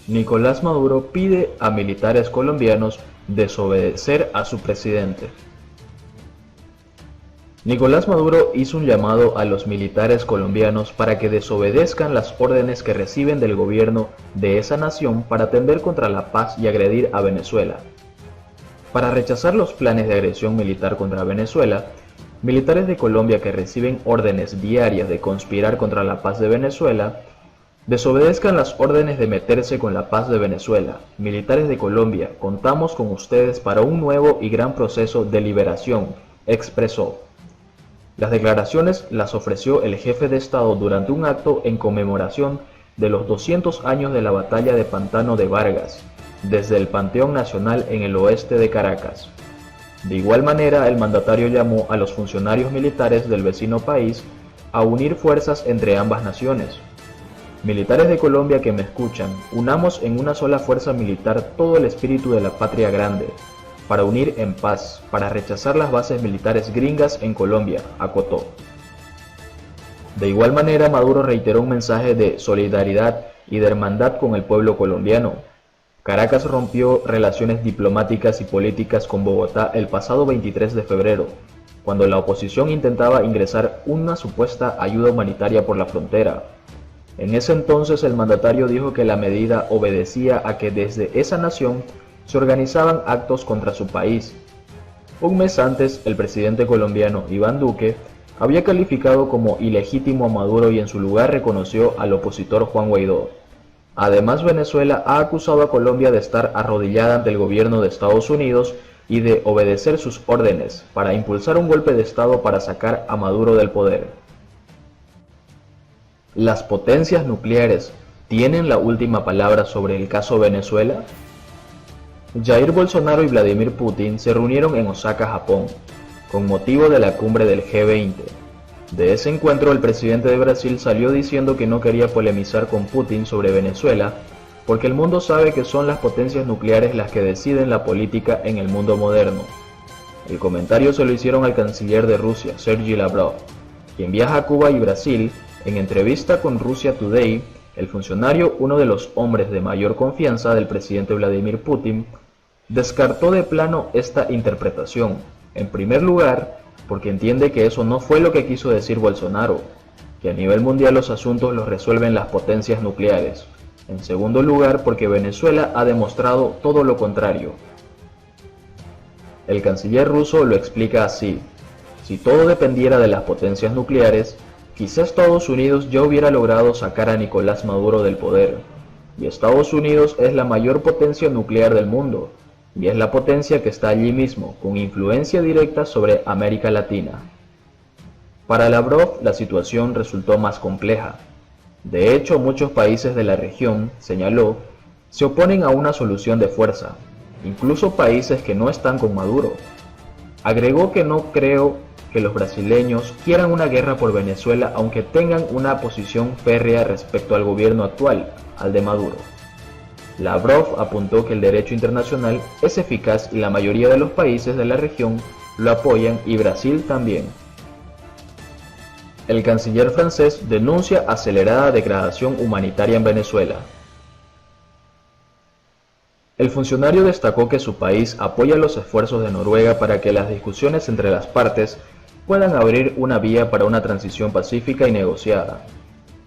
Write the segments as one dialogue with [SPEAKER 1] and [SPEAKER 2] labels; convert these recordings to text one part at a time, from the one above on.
[SPEAKER 1] Nicolás Maduro pide a militares colombianos desobedecer a su presidente. Nicolás Maduro hizo un llamado a los militares colombianos para que desobedezcan las órdenes que reciben del gobierno de esa nación para tender contra la paz y agredir a Venezuela. Para rechazar los planes de agresión militar contra Venezuela, militares de Colombia que reciben órdenes diarias de conspirar contra la paz de Venezuela, desobedezcan las órdenes de meterse con la paz de Venezuela. Militares de Colombia, contamos con ustedes para un nuevo y gran proceso de liberación, expresó. Las declaraciones las ofreció el jefe de Estado durante un acto en conmemoración de los 200 años de la batalla de Pantano de Vargas, desde el Panteón Nacional en el oeste de Caracas. De igual manera, el mandatario llamó a los funcionarios militares del vecino país a unir fuerzas entre ambas naciones. Militares de Colombia que me escuchan, unamos en una sola fuerza militar todo el espíritu de la patria grande, para unir en paz, para rechazar las bases militares gringas en Colombia, acotó. De igual manera, Maduro reiteró un mensaje de solidaridad y de hermandad con el pueblo colombiano. Caracas rompió relaciones diplomáticas y políticas con Bogotá el pasado 23 de febrero, cuando la oposición intentaba ingresar una supuesta ayuda humanitaria por la frontera. En ese entonces el mandatario dijo que la medida obedecía a que desde esa nación se organizaban actos contra su país. Un mes antes, el presidente colombiano Iván Duque había calificado como ilegítimo a Maduro y en su lugar reconoció al opositor Juan Guaidó. Además, Venezuela ha acusado a Colombia de estar arrodillada ante el gobierno de Estados Unidos y de obedecer sus órdenes para impulsar un golpe de Estado para sacar a Maduro del poder. ¿Las potencias nucleares tienen la última palabra sobre el caso Venezuela? Jair Bolsonaro y Vladimir Putin se reunieron en Osaka, Japón, con motivo de la cumbre del G20. De ese encuentro, el presidente de Brasil salió diciendo que no quería polemizar con Putin sobre Venezuela, porque el mundo sabe que son las potencias nucleares las que deciden la política en el mundo moderno. El comentario se lo hicieron al canciller de Rusia, Sergei Lavrov, quien viaja a Cuba y Brasil. En entrevista con Russia Today, el funcionario, uno de los hombres de mayor confianza del presidente Vladimir Putin, descartó de plano esta interpretación. En primer lugar, porque entiende que eso no fue lo que quiso decir Bolsonaro, que a nivel mundial los asuntos los resuelven las potencias nucleares. En segundo lugar, porque Venezuela ha demostrado todo lo contrario. El canciller ruso lo explica así: si todo dependiera de las potencias nucleares, quizás Estados Unidos ya hubiera logrado sacar a Nicolás Maduro del poder. Y Estados Unidos es la mayor potencia nuclear del mundo, y es la potencia que está allí mismo, con influencia directa sobre América Latina. Para Lavrov, la situación resultó más compleja. De hecho, muchos países de la región, señaló, se oponen a una solución de fuerza, incluso países que no están con Maduro. Agregó que no creo que los brasileños quieran una guerra por Venezuela aunque tengan una posición férrea respecto al gobierno actual, al de Maduro. Lavrov apuntó que el derecho internacional es eficaz y la mayoría de los países de la región lo apoyan y Brasil también. El canciller francés denuncia acelerada degradación humanitaria en Venezuela. El funcionario destacó que su país apoya los esfuerzos de Noruega para que las discusiones entre las partes puedan abrir una vía para una transición pacífica y negociada.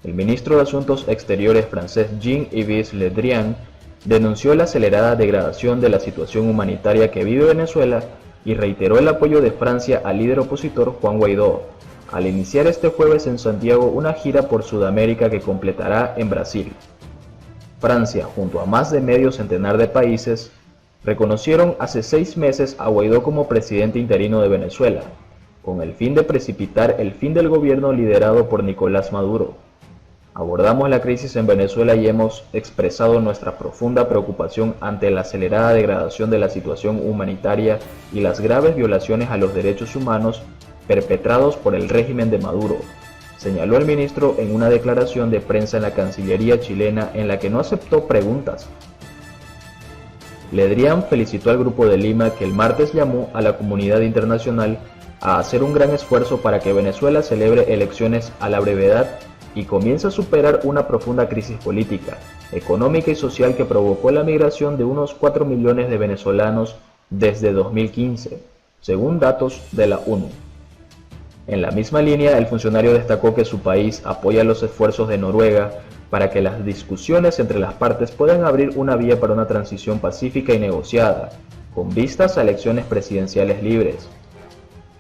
[SPEAKER 1] El ministro de Asuntos Exteriores francés Jean-Yves Le Drian denunció la acelerada degradación de la situación humanitaria que vive Venezuela y reiteró el apoyo de Francia al líder opositor Juan Guaidó, al iniciar este jueves en Santiago una gira por Sudamérica que completará en Brasil. Francia, junto a más de medio centenar de países, reconocieron hace 6 meses a Guaidó como presidente interino de Venezuela, con el fin de precipitar el fin del gobierno liderado por Nicolás Maduro. Abordamos la crisis en Venezuela y hemos expresado nuestra profunda preocupación ante la acelerada degradación de la situación humanitaria y las graves violaciones a los derechos humanos perpetrados por el régimen de Maduro, señaló el ministro en una declaración de prensa en la Cancillería chilena en la que no aceptó preguntas. Le Drian felicitó al Grupo de Lima, que el martes llamó a la comunidad internacional a hacer un gran esfuerzo para que Venezuela celebre elecciones a la brevedad y comience a superar una profunda crisis política, económica y social que provocó la migración de unos 4 millones de venezolanos desde 2015, según datos de la ONU. En la misma línea, el funcionario destacó que su país apoya los esfuerzos de Noruega para que las discusiones entre las partes puedan abrir una vía para una transición pacífica y negociada, con vistas a elecciones presidenciales libres.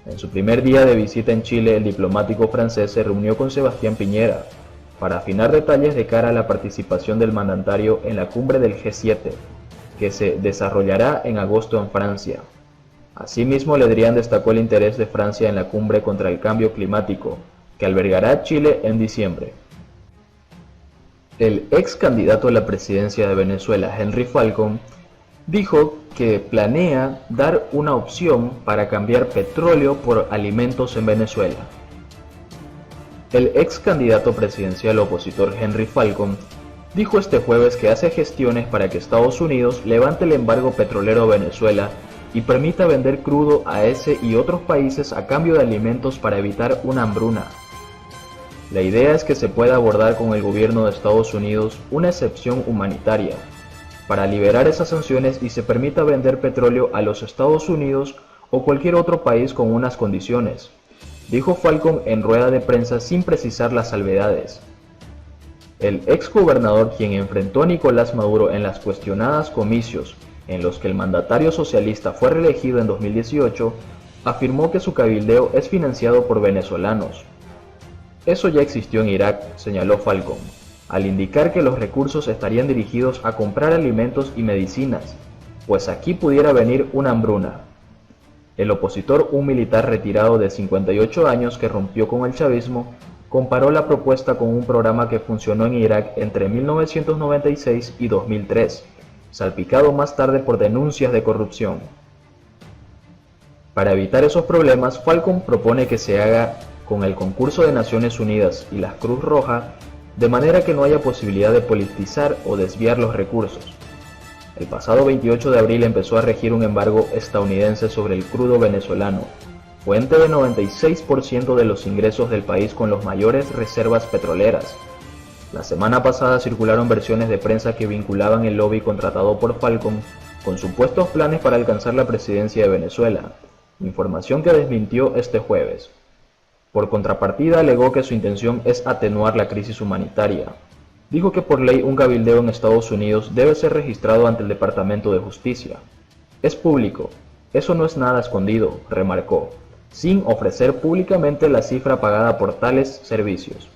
[SPEAKER 1] En su primer día de visita en Chile, el diplomático francés se reunió con Sebastián Piñera para afinar detalles de cara a la participación del mandatario en la cumbre del G7, que se desarrollará en agosto en Francia. Asimismo, Le Drian destacó el interés de Francia en la cumbre contra el cambio climático, que albergará Chile en diciembre. El ex candidato a la presidencia de Venezuela, Henry Falcon, dijo que planea dar una opción para cambiar petróleo por alimentos en Venezuela. El ex candidato presidencial opositor Henry Falcon dijo este jueves que hace gestiones para que Estados Unidos levante el embargo petrolero a Venezuela y permita vender crudo a ese y otros países a cambio de alimentos para evitar una hambruna. La idea es que se pueda abordar con el gobierno de Estados Unidos una excepción humanitaria para liberar esas sanciones y se permita vender petróleo a los Estados Unidos o cualquier otro país con unas condiciones, dijo Falcon en rueda de prensa sin precisar las salvedades. El ex gobernador, quien enfrentó a Nicolás Maduro en las cuestionadas comicios en los que el mandatario socialista fue reelegido en 2018, afirmó que su cabildeo es financiado por venezolanos. Eso ya existió en Irak, señaló Falcon, al indicar que los recursos estarían dirigidos a comprar alimentos y medicinas, pues aquí pudiera venir una hambruna. El opositor, un militar retirado de 58 años que rompió con el chavismo, comparó la propuesta con un programa que funcionó en Irak entre 1996 y 2003, salpicado más tarde por denuncias de corrupción. Para evitar esos problemas, Falcon propone que se haga con el concurso de Naciones Unidas y la Cruz Roja, de manera que no haya posibilidad de politizar o desviar los recursos. El pasado 28 de abril empezó a regir un embargo estadounidense sobre el crudo venezolano, fuente de 96% de los ingresos del país con las mayores reservas petroleras. La semana pasada circularon versiones de prensa que vinculaban el lobby contratado por Falcon con supuestos planes para alcanzar la presidencia de Venezuela, información que desmintió este jueves. Por contrapartida, alegó que su intención es atenuar la crisis humanitaria. Dijo que por ley un cabildeo en Estados Unidos debe ser registrado ante el Departamento de Justicia. Es público, eso no es nada escondido, remarcó, sin ofrecer públicamente la cifra pagada por tales servicios.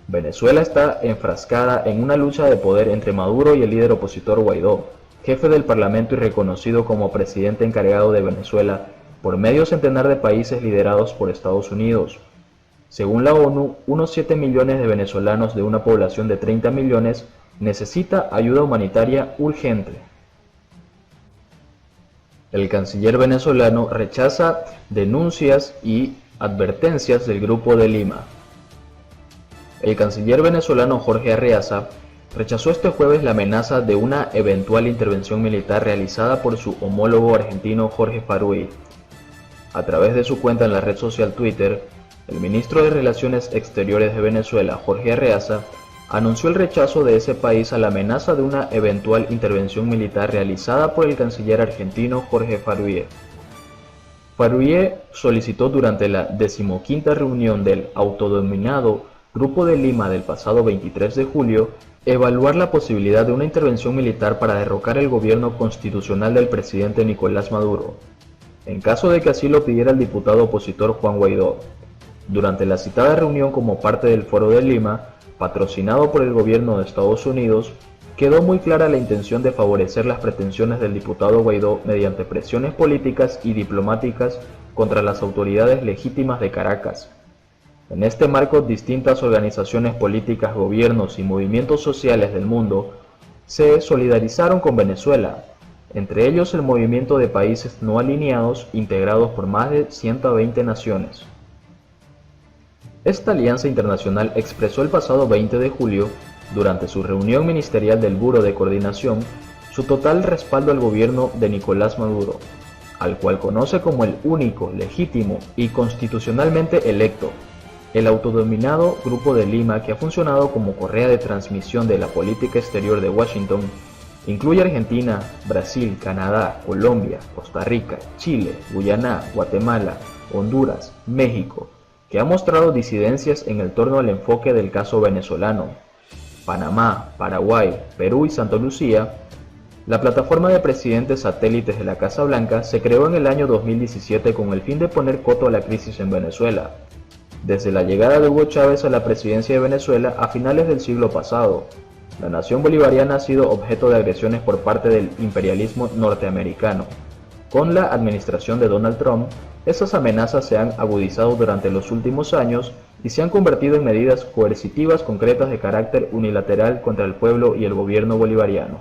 [SPEAKER 1] Venezuela está enfrascada en una lucha de poder entre Maduro y el líder opositor Guaidó, jefe del Parlamento y reconocido como presidente encargado de Venezuela por medio centenar de países liderados por Estados Unidos. Según la ONU, unos 7 millones de venezolanos de una población de 30 millones necesita ayuda humanitaria urgente. El canciller venezolano rechaza denuncias y advertencias del Grupo de Lima. El canciller venezolano Jorge Arreaza rechazó este jueves la amenaza de una eventual intervención militar realizada por su homólogo argentino Jorge Faruy. A través de su cuenta en la red social Twitter, el ministro de Relaciones Exteriores de Venezuela, Jorge Arreaza, anunció el rechazo de ese país a la amenaza de una eventual intervención militar realizada por el canciller argentino Jorge Faruy. Faruy solicitó durante la 15ª reunión del autodenominado Grupo de Lima del pasado 23 de julio evaluar la posibilidad de una intervención militar para derrocar el gobierno constitucional del presidente Nicolás Maduro, en caso de que así lo pidiera el diputado opositor Juan Guaidó. Durante la citada reunión como parte del Foro de Lima, patrocinado por el gobierno de Estados Unidos, quedó muy clara la intención de favorecer las pretensiones del diputado Guaidó mediante presiones políticas y diplomáticas contra las autoridades legítimas de Caracas. En este marco, distintas organizaciones políticas, gobiernos y movimientos sociales del mundo se solidarizaron con Venezuela, entre ellos el movimiento de países no alineados integrados por más de 120 naciones. Esta alianza internacional expresó el pasado 20 de julio, durante su reunión ministerial del Buró de Coordinación, su total respaldo al gobierno de Nicolás Maduro, al cual conoce como el único, legítimo y constitucionalmente electo. El autodenominado Grupo de Lima, que ha funcionado como correa de transmisión de la política exterior de Washington, incluye Argentina, Brasil, Canadá, Colombia, Costa Rica, Chile, Guyana, Guatemala, Honduras, México, que ha mostrado disidencias en el torno al enfoque del caso venezolano, Panamá, Paraguay, Perú y Santa Lucía. La plataforma de presidentes satélites de la Casa Blanca se creó en el año 2017 con el fin de poner coto a la crisis en Venezuela. Desde la llegada de Hugo Chávez a la presidencia de Venezuela a finales del siglo pasado, la nación bolivariana ha sido objeto de agresiones por parte del imperialismo norteamericano. Con la administración de Donald Trump, esas amenazas se han agudizado durante los últimos años y se han convertido en medidas coercitivas concretas de carácter unilateral contra el pueblo y el gobierno bolivariano.